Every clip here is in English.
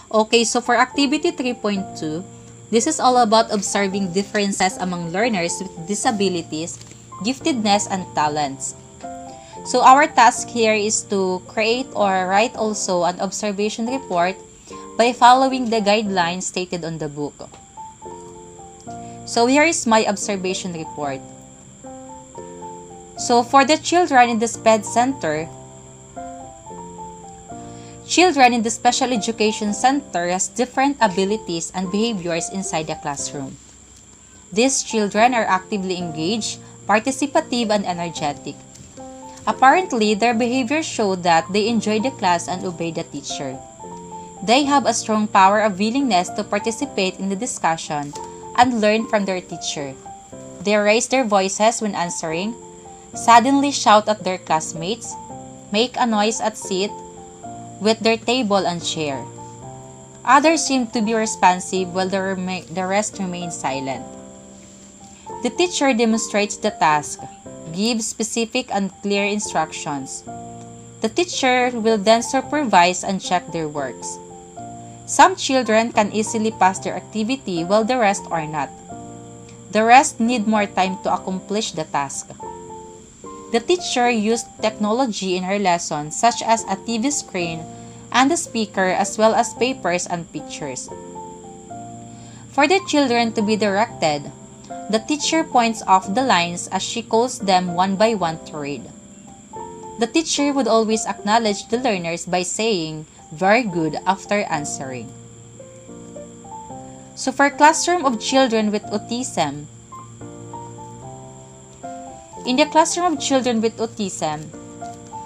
Okay, so for activity 3.2, this is all about observing differences among learners with disabilities, giftedness, and talents. So our task here is to create or write also an observation report by following the guidelines stated on the book. So here is my observation report. So for the children in the SPED Center, children in the Special Education Center has different abilities and behaviors inside the classroom. These children are actively engaged, participative, and energetic. Apparently, their behaviors show that they enjoy the class and obey the teacher. They have a strong power of willingness to participate in the discussion and learn from their teacher. They raise their voices when answering, suddenly shout at their classmates, make a noise at seat with their table and chair. Others seem to be responsive while the rest remain silent. The teacher demonstrates the task, gives specific and clear instructions. The teacher will then supervise and check their works. Some children can easily pass their activity while the rest are not. The rest need more time to accomplish the task. The teacher used technology in her lesson such as a TV screen and a speaker as well as papers and pictures. For the children to be directed, the teacher points off the lines as she calls them one by one to read. The teacher would always acknowledge the learners by saying, "Very good," after answering. So for classroom of children with autism, in the classroom of children with autism,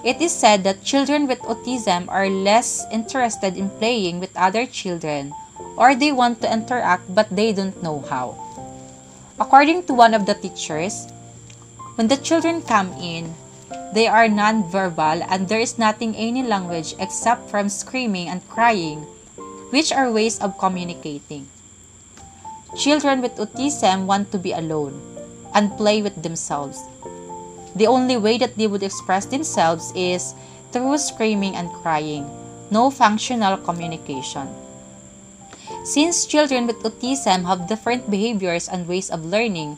it is said that children with autism are less interested in playing with other children, or they want to interact but they don't know how. According to one of the teachers, when the children come in, they are non-verbal and there is nothing any language except from screaming and crying, which are ways of communicating. Children with autism want to be alone and play with themselves. The only way that they would express themselves is through screaming and crying, no functional communication. Since children with autism have different behaviors and ways of learning,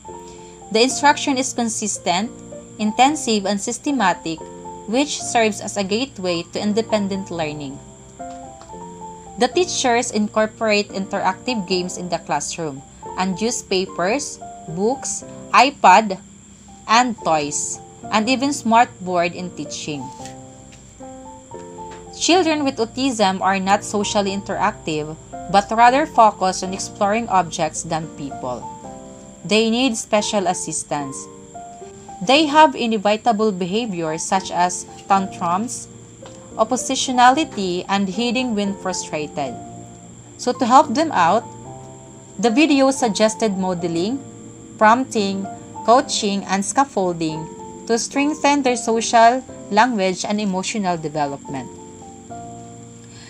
the instruction is consistent, intensive, and systematic, which serves as a gateway to independent learning. The teachers incorporate interactive games in the classroom and use papers, books, iPad, and toys, and even smartboard in teaching. Children with autism are not socially interactive, but rather focus on exploring objects than people. They need special assistance. They have inevitable behaviors such as tantrums, oppositionality, and hiding when frustrated. So to help them out, the video suggested modeling, prompting, coaching, and scaffolding to strengthen their social, language, and emotional development.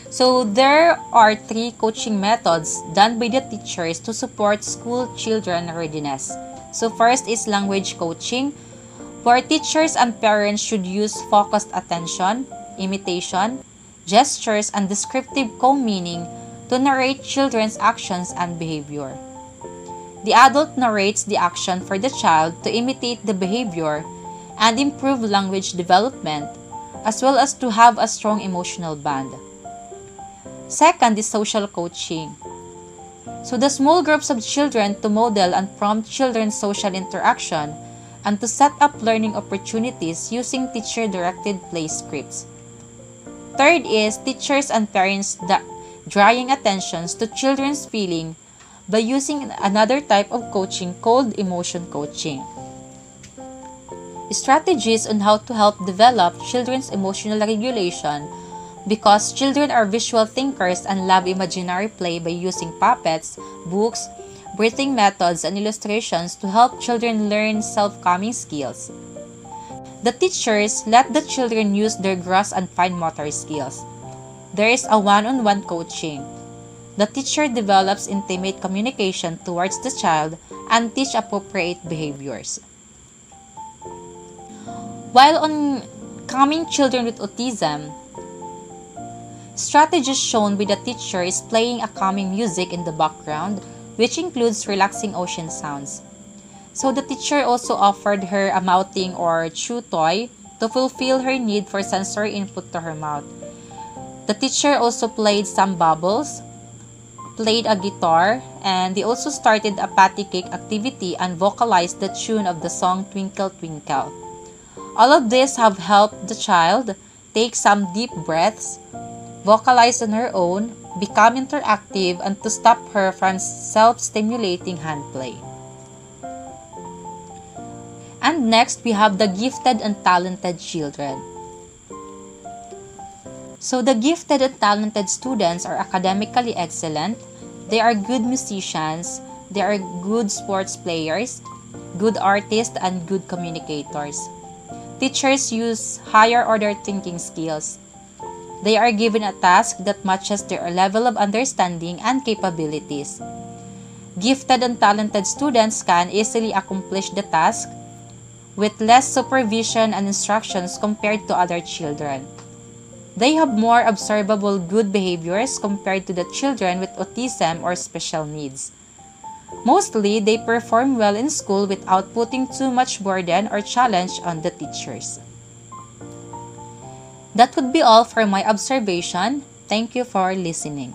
So there are 3 coaching methods done by the teachers to support school children readiness. So first is language coaching, where teachers and parents should use focused attention, imitation, gestures, and descriptive co-meaning to narrate children's actions and behavior. The adult narrates the action for the child to imitate the behavior and improve language development, as well as to have a strong emotional bond. Second is social coaching. So the small groups of children to model and prompt children's social interaction and to set up learning opportunities using teacher-directed play scripts. Third is teachers and parents drawing attentions to children's feeling by using another type of coaching called emotion coaching. Strategies on how to help develop children's emotional regulation, because children are visual thinkers and love imaginary play by using puppets, books, breathing methods, and illustrations to help children learn self-calming skills. The teachers let the children use their gross and fine motor skills. There is a one-on-one coaching. The teacher develops intimate communication towards the child and teach appropriate behaviors. While on calming children with autism, Strategies shown with the teacher is playing a calming music in the background, which includes relaxing ocean sounds. So the teacher also offered her a mouthing or chew toy to fulfill her need for sensory input to her mouth. The teacher also played some bubbles, played a guitar, and they also started a patty cake activity and vocalized the tune of the song Twinkle Twinkle. All of this have helped the child take some deep breaths, vocalize on her own, become interactive, and to stop her from self-stimulating hand play. And next, we have the gifted and talented children. So the gifted and talented students are academically excellent, they are good musicians, they are good sports players, good artists, and good communicators. Teachers use higher order thinking skills. They are given a task that matches their level of understanding and capabilities. Gifted and talented students can easily accomplish the task with less supervision and instructions compared to other children. They have more observable good behaviors compared to the children with autism or special needs. Mostly, they perform well in school without putting too much burden or challenge on the teachers. That would be all for my observation. Thank you for listening.